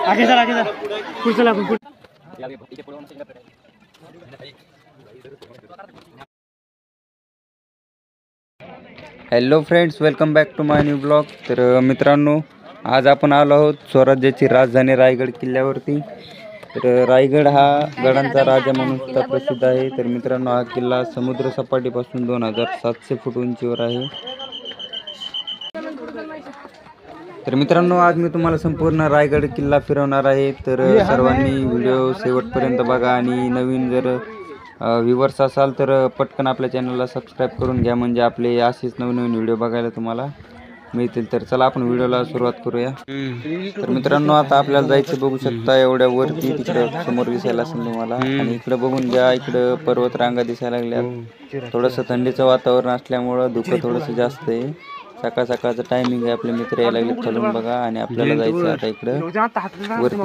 आगे चला पुढचं आपण पुढे. Hello friends, welcome back to my new blog. तर मित्रांनो, आज आपण आलो आहोत स्वराज्याची राजधानी रायगड किल्ल्यावरती. तर रायगड हा गडांचा राजा म्हणून सुद्धा प्रसिद्ध आहे. तर मित्रांनो, हा किल्ला समुद्र सपाटीपासून 2700 फूट उंचीवर आहे. तर मित्रांनो, आज मी तुम्हाला संपूर्ण रायगड किल्ला फिरवणार आहे. तर सर्वांनी व्हिडिओ शेवटपर्यंत बघा आणि नवीन जर व्ह्यूवर्स असाल तर पटकन आपल्या चॅनलला सबस्क्राईब करून घ्या, म्हणजे आपले असेच नवीन व्हिडिओ बघायला तुम्हाला मिळतील. तर चला आपण व्हिडिओला सुरुवात करूया. तर मित्रांनो, आता आपल्याला जायचं, बघू शकता एवढ्या वरती, तिकडे समोर दिसायला असेल तुम्हाला, आणि इकडे बघून घ्या, इकडं पर्वत रांगा दिसायला लागल्या. थोडंसं थंडीचं वातावरण असल्यामुळं धुकं थोडंसं जास्त आहे. सकाळ सकाळचं टायमिंग आहे. आपले मित्र यायला लागले खालून बघा, आणि आपल्याला जायचं आता इकडं वरती.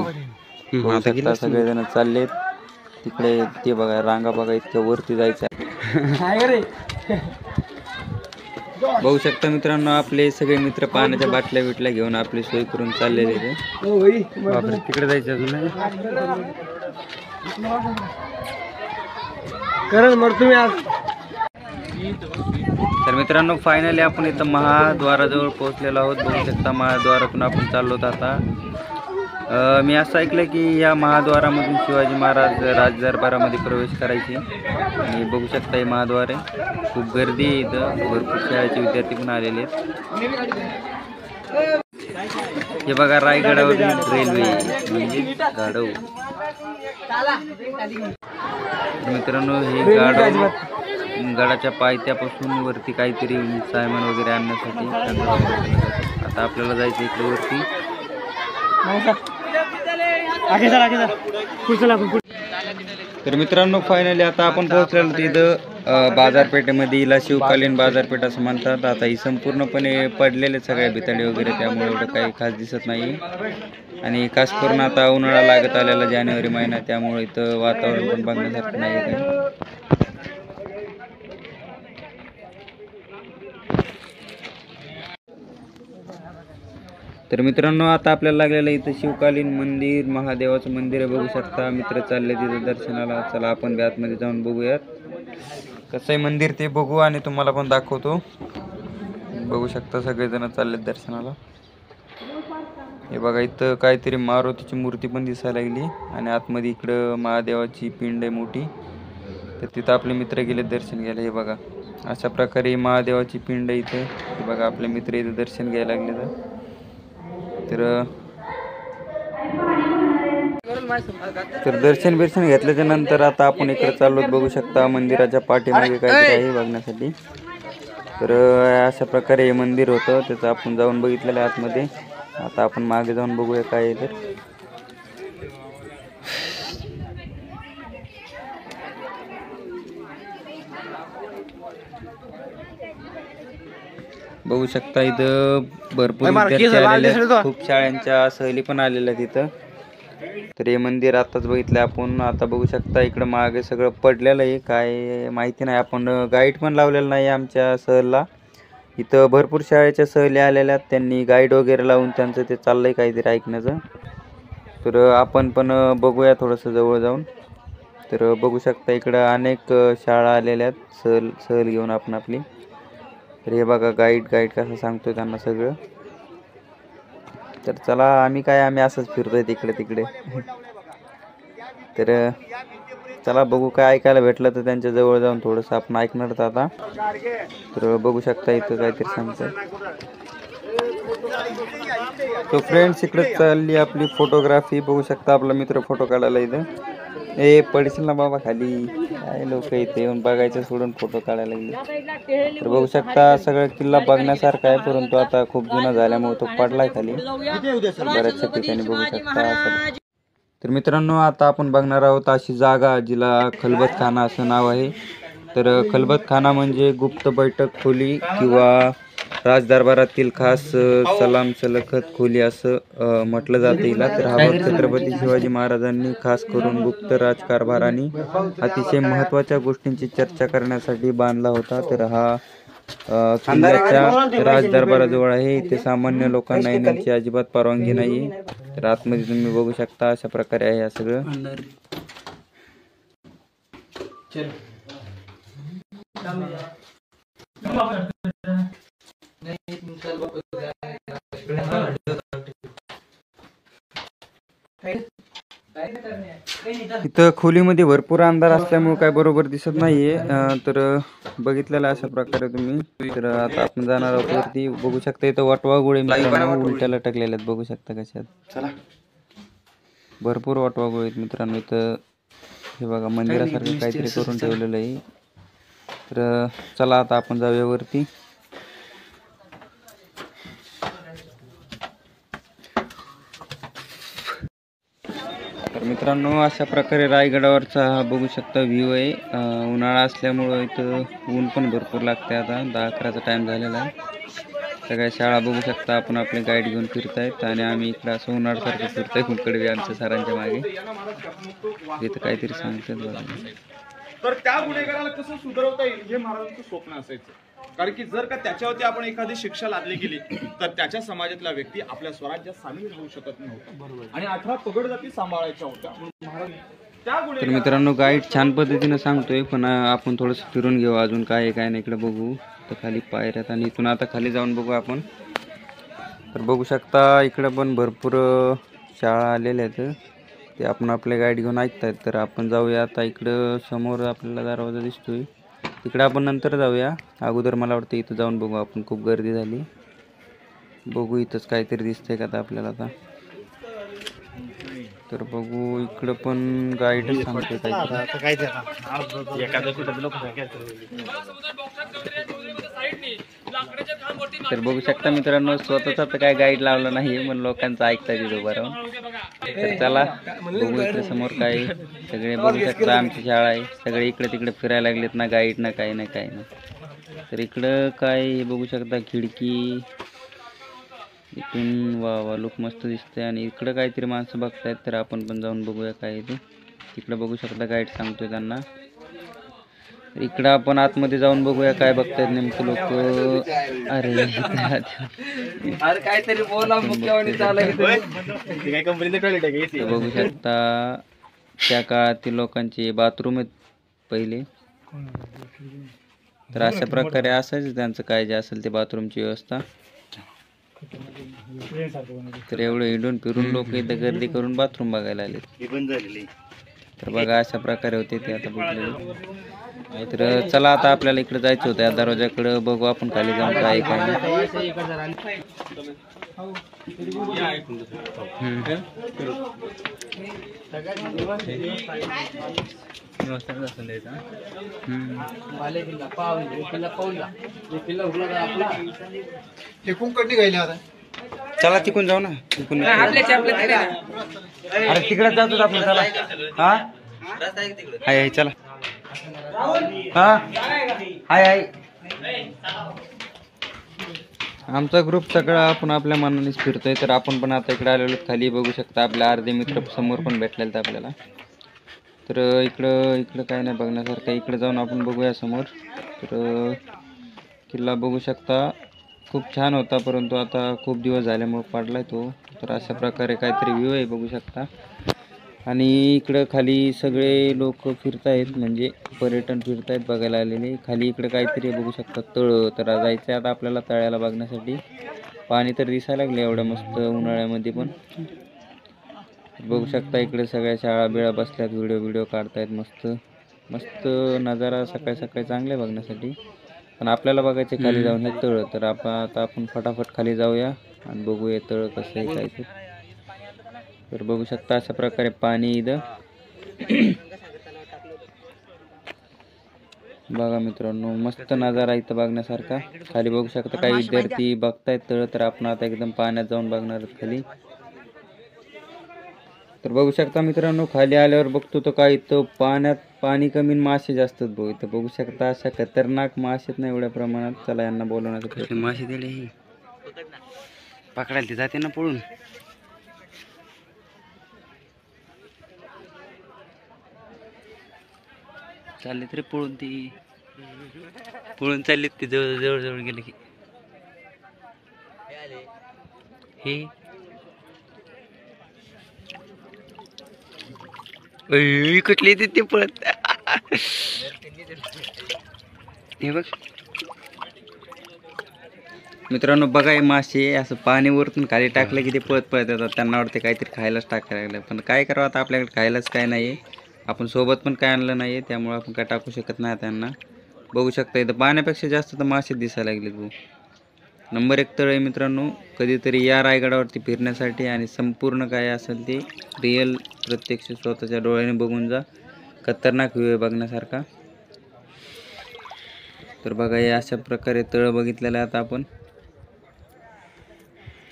बघू शकता सगळेजण चाललेत तिकडे, ते बघा रांगा बघा, इतक्या वरती जायचं आहे. बघू शकता मित्रांनो, आपले सगळे मित्र पाण्याच्या बाटल्या बिटल्या घेऊन आपली सोय करून चाललेले. बापरे, तिकडे जायचं अजून. तर मित्रांनो, फायनली आपण इथं महाद्वाराजवळ पोहोचलेलो आहोत. बघू शकता महाद्वारातून आपण चाललो आता. मी असं ऐकलं की या महाद्वारामधून शिवाजी महाराज राजदरबारामध्ये प्रवेश करायचे, आणि बघू शकता हे महाद्वार आहे. खूप गर्दी आहे इथं, भरपूर शाळेचे विद्यार्थी पण आलेले आहेत. हे बघा रायगडावरील रेल्वे म्हणजे गाढव. मित्रांनो, हे गाढव गडाच्या पायथ्यापासून वरती काहीतरी सामान वगैरे आणण्यासाठी आता आपल्याला जायचं इकडे वरती. तर मित्रांनो, फायनली आता आपण पोहोचलेलो तिथं बाजारपेठेमध्ये. हिला शिवकालीन बाजारपेठ असं म्हणतात. आता ही संपूर्णपणे पडलेले सगळ्या भिताडे वगैरे, त्यामुळे एवढं काही खास दिसत नाही. आणि खास करून आता उन्हाळा लागत आलेला जानेवारी महिना, त्यामुळे इथं वातावरण पण बघण्यासारखं नाही काही. तर मित्रांनो, आता आपल्याला लागलेलं इथं शिवकालीन मंदिर, महादेवाचं मंदिर आहे. बघू शकता मित्र चालले तिथं दर्शनाला. चला आपण बी आतमध्ये जाऊन बघूयात कसं आहे मंदिर ते बघू, आणि तुम्हाला पण दाखवतो. बघू शकता सगळेजण चाललेत दर्शनाला. हे बघा, इथं काहीतरी मारुतीची मूर्ती पण दिसायला लागली, आणि आतमध्ये इकडं महादेवाची पिंड आहे मोठी. तर तिथं आपले मित्र गेले दर्शन घ्यायला. हे बघा, अशा प्रकारे महादेवाची पिंड इथं. हे बघा, आपले मित्र इथं दर्शन घ्यायला लागले. तर दर्शन बिर्शन घेतल्याच्या नंतर आता आपण इकडे चाललो. बघू शकता मंदिराच्या पाठीमागे काहीतरी आहे बघण्यासाठी. तर अशा प्रकारे हे मंदिर होतं, त्याचं आपण जाऊन बघितलेलं आहे आतमध्ये. आता आपण मागे जाऊन बघूया काय आहे. बघू शकता इथं भरपूर विद्यार्थी आलेले आहेत. खूप शाळांच्या सहली पण आलेल्या आहेत इथं. तर हे मंदिर आताच बघितलं आपण. आता बघू शकता इकडं मागे सगळं पडलेलं आहे, काय माहिती नाही. आपण गाईड पण लावलेलं नाही आमच्या सहलला. इथं भरपूर शाळेच्या सहली आलेल्या आहेत, त्यांनी गाईड वगैरे लावून त्यांचं ते चाललंय काहीतरी ऐकण्याचं. तर आपण पण बघूया थोडंसं जवळ जाऊन. तर बघू शकता इकडं अनेक शाळा आलेल्या आहेत सहल घेऊन आपण आपली. तर हे बघा गाईड कसं सांगतोय त्यांना सगळं. तर चला, आम्ही असंच फिरतोय तिकडे तिकडे. तर चला बघू काय ऐकायला भेटलं तर त्यांच्या जवळ जाऊन थोडंसं आपण ऐकणार आता. तर बघू शकता इथं काहीतरी सांगतोय. तो फ्रेंड्स, इकडे चालली आपली फोटोग्राफी. बघू शकता आपला मित्र फोटो काढायला इथं. पडशील ना बाबा खाली. काय लोक इथे येऊन बघायचं सोडून फोटो काढायला लागले. तर बघू शकता सगळं किल्ला बघण्यासारखा आहे, परंतु आता खूप जुना झाल्यामुळे तो पडलाय खाली बऱ्याचशा ठिकाणी. बघू शकता. तर मित्रांनो, आता आपण बघणार आहोत अशी जागा जिला खलबतखाना असं नाव आहे. तर खलबतखाना म्हणजे गुप्त बैठक खोली किंवा राजदरबारातील खास सलाम सलखत खोली असं म्हटलं जातं हिला. तर हा भाग छत्रपती शिवाजी महाराजांनी खास करून गुप्त राजकारभार आणि अतिशय महत्त्वाच्या गोष्टींची चर्चा करण्यासाठी बांधला होता. तर हा किल्ल्याच्या राजदरबाराजवळ आहे. इथे सामान्य लोकांना येण्याची अजिबात परवानगी नाही. तर आतमध्ये तुम्ही बघू शकता अशा प्रकारे आहे हे सगळं. इथं खोलीमध्ये भरपूर अंधार असल्यामुळे काय बरोबर दिसत नाहीये. तर बघितलेलं अशा प्रकारे तुम्ही. तर आता आपण जाणार आहोत वरती. बघू शकता इथं वाटवा गोळे मित्रांनो उलट्याला टाकलेले आहेत. बघू शकता कशात भरपूर वाटवा गोळे आहेत मित्रांनो. इथं हे बघा मंदिरासारखं काहीतरी करून ठेवलेलं आहे. तर चला आता आपण जाऊया वरती. तर मित्रांनो अशा प्रकारे रायगडावरचा हा बघू शकता व्ह्यू आहे. उन्हाळा असल्यामुळं इथं ऊन पण भरपूर लागते. आता 10-11चा टाइम झालेला आहे. सगळ्या शाळा बघू शकता आपण आपले गाईड घेऊन फिरतायत आणि आम्ही इकडं असं उन्हाळ्यासारखं फिरतोय कुंकडवी आमच्या सरांच्या मागे. इथं काहीतरी सांगतात बघा. तर त्या गुन्हेगाराला कसं सुधारवता येईल हे महाराजांचं स्वप्न असायचं. कारण की जर का त्याच्यावरती आपण एखादी शिक्षा लादली गेली तर त्याच्या समाजातला व्यक्ती आपल्या स्वराज्यात सामील होऊ शकत नव्हता आणि 18 पगड जाती सांभाळायच्या होत्या. महाराज तर मित्रांनो गाईड छान पद्धतीने सांगतोय पण आपण थोडंसं फिरून घेऊ अजून काय आहे काय नाही इकडे बघू. तर खाली पायऱ्यात आणि इथून आता खाली जाऊन बघू आपण. तर बघू शकता इकडे पण भरपूर शाळा आलेल्या आहेत. ते आपण आपले गाईड घेऊन ऐकतायत. तर आपण जाऊया आता. इकडं समोर आपल्याला दरवाजा दिसतोय. तिकडे आपण नंतर जाऊया. अगोदर मला वाटतं इथं जाऊन बघू आपण. खूप गर्दी झाली. बघू इथंच काहीतरी दिसतंय का आता आपल्याला. आता तर बघू इकडं पण गाईडच सांगतोय काहीतरी. तर बघू शकता मित्रांनो स्वतःचा तर काय गाईड लावला नाही पण लोकांचं ऐकता तिथं बरं. तर चला बघू इकडे समोर काय सगळे बघू शकता आमची शाळा आहे. सगळे इकडे तिकडे फिरायला लागलेत ना गाईड ना काही ना काही ना. तर इकडं काय बघू शकता खिडकी. इथून वा लुक मस्त दिसतंय आणि इकडं काहीतरी माणसं बघतायत. तर आपण पण जाऊन बघूया काय ते. इकडे बघू शकता गाईड सांगतोय त्यांना. इकडं आपण आतमध्ये जाऊन बघूया काय बघतायत नेमकं लोक. अरे काहीतरी बोला बघू शकता त्या काळातील लोकांचे बाथरूम आहेत पहिले. तर अशा प्रकारे असायचं त्यांचं काय जे असेल ते बाथरूमची व्यवस्था. तर एवढं हिंडून फिरून लोक इथं गर्दी करून बाथरूम बघायला आले. तर बघा अशा प्रकारे होते ते आता बघले. तर चला आता आपल्याला इकडे जायचं होतं या दरवाजाकडे. बघू आपण खाली जाऊन काय काय नाही. चला तिकून जाऊ ना. तिकून अरे तिकडे जातो आपण. चला हा हाय चला. हा हाय हाय. आमचा ग्रुप सगळा आपण आपल्या मनानेच फिरतोय. तर आपण पण आता इकडे आलेलो खाली. बघू शकता आपल्या अर्धे मित्र समोर पण भेटलेले तर आपल्याला. तर इकडं काय नाही बघण्यासारखं. इकडे जाऊन आपण बघूया समोर. तर किल्ला बघू शकता खूप छान होता परंतु आता खूप दिवस झाल्यामुळे पडलाय तो. तर अशा प्रकारे काहीतरी व्ह्यू आहे बघू शकता. आणि इकडं खाली सगळे लोक फिरतायत म्हणजे पर्यटन फिरतायत बघायला आलेले. खाली इकडे काहीतरी बघू शकता तळ. तर जायचं आता आपल्याला तळ्याला बघण्यासाठी. पाणी तर दिसायला लागले एवढं मस्त उन्हाळ्यामध्ये पण. बघू शकता इकडे सगळ्या शाळा बिळा बसल्यात. व्हिडिओ काढतायत. मस्त मस्त नजारा सकाळी सकाळी चांगले बघण्यासाठी. पण आपल्याला बघायचे खाली जाऊन हे तळ. तर आपण फटाफट खाली जाऊया आणि बघूया तळ कसं आहे काय ते. तर बघू शकता अशा प्रकारे पाणी इथं. बघा मित्रांनो मस्त नजारा इथं बघण्यासारखा. खाली बघू शकता काही विद्यार्थी बघतायत तळ. तर आपण आता एकदम पाण्यात जाऊन बघणार आहोत खाली. तर बघू शकता मित्रांनो खाली आल्यावर बघतो तर काय इथं पाण्यात पाणी कमी मासे जास्त भाऊ. इथं बघू शकता अशा खतरनाक मासे नाही एवढ्या प्रमाणात. चला यांना बोलवण्याचं मासे दिले पकडायला ते जाते ना पळून. चालले तरी पळून ती पळून चालली ती जवळ जवळ गेले की हे कुठली ते पळत हे बघ मित्रांनो, बघा हे मासे असं पाणी वरतून खाली टाकलं की ते पळत पळत येतात. त्यांना वाटते काहीतरी खायलाच टाकायला लागलं, पण काय करावं आता, आपल्याकडे खायलाच काय नाही, आपण सोबत पण काय आणलं नाही, त्यामुळे आपण काय टाकू शकत नाही त्यांना. बघू शकता इथं पाण्यापेक्षा जास्त तर मासे दिसायला लागलेत भाऊ. नंबर 1 तळ आहे मित्रांनो. कधीतरी या रायगडावरती फिरण्यासाठी आणि संपूर्ण काय असेल ते रिअल प्रत्यक्ष स्वतःच्या डोळ्याने बघून जा. खतरनाक व्ह्यू आहे बघण्यासारखा. तर बघा हे अशा प्रकारे तळ बघितलेलं आहे आता आपण.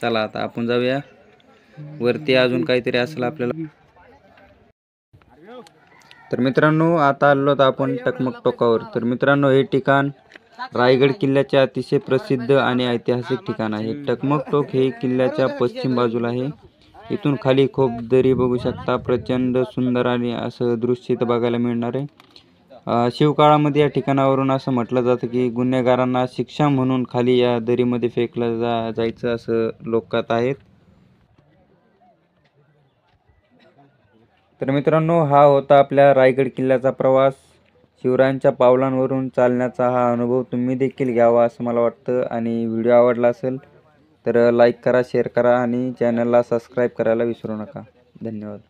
चला आता आपण जाऊया वरती, अजून काहीतरी असेल आपल्याला. तर मित्रांनो आता आलो तर आपण टकमक टोकावर. तर मित्रांनो हे ठिकाण रायगड किल्ल्याचे अतिशय प्रसिद्ध आणि ऐतिहासिक ठिकाण आहे. टकमक टोक हे किल्ल्याच्या पश्चिम बाजूला आहे. इथून खाली खूप दरी बघू शकता. प्रचंड सुंदर आणि असं दृश्य इथं बघायला मिळणार आहे. शिवकाळामध्ये या ठिकाणावरून असं म्हटलं जातं की गुन्हेगारांना शिक्षा म्हणून खाली या दरीमध्ये फेकलं जायचं असं लोकात आहेत. तर मित्रांनो हा होता आपल्या रायगड किल्ल्याचा प्रवास. शिवरायांच्या पावलांवरून चालण्याचा हा अनुभव तुम्ही देखील घ्यावा असं मला वाटतं. आणि व्हिडिओ आवडला असेल तर लाईक करा, शेअर करा आणि चॅनलला सबस्क्राईब करायला विसरू नका. धन्यवाद.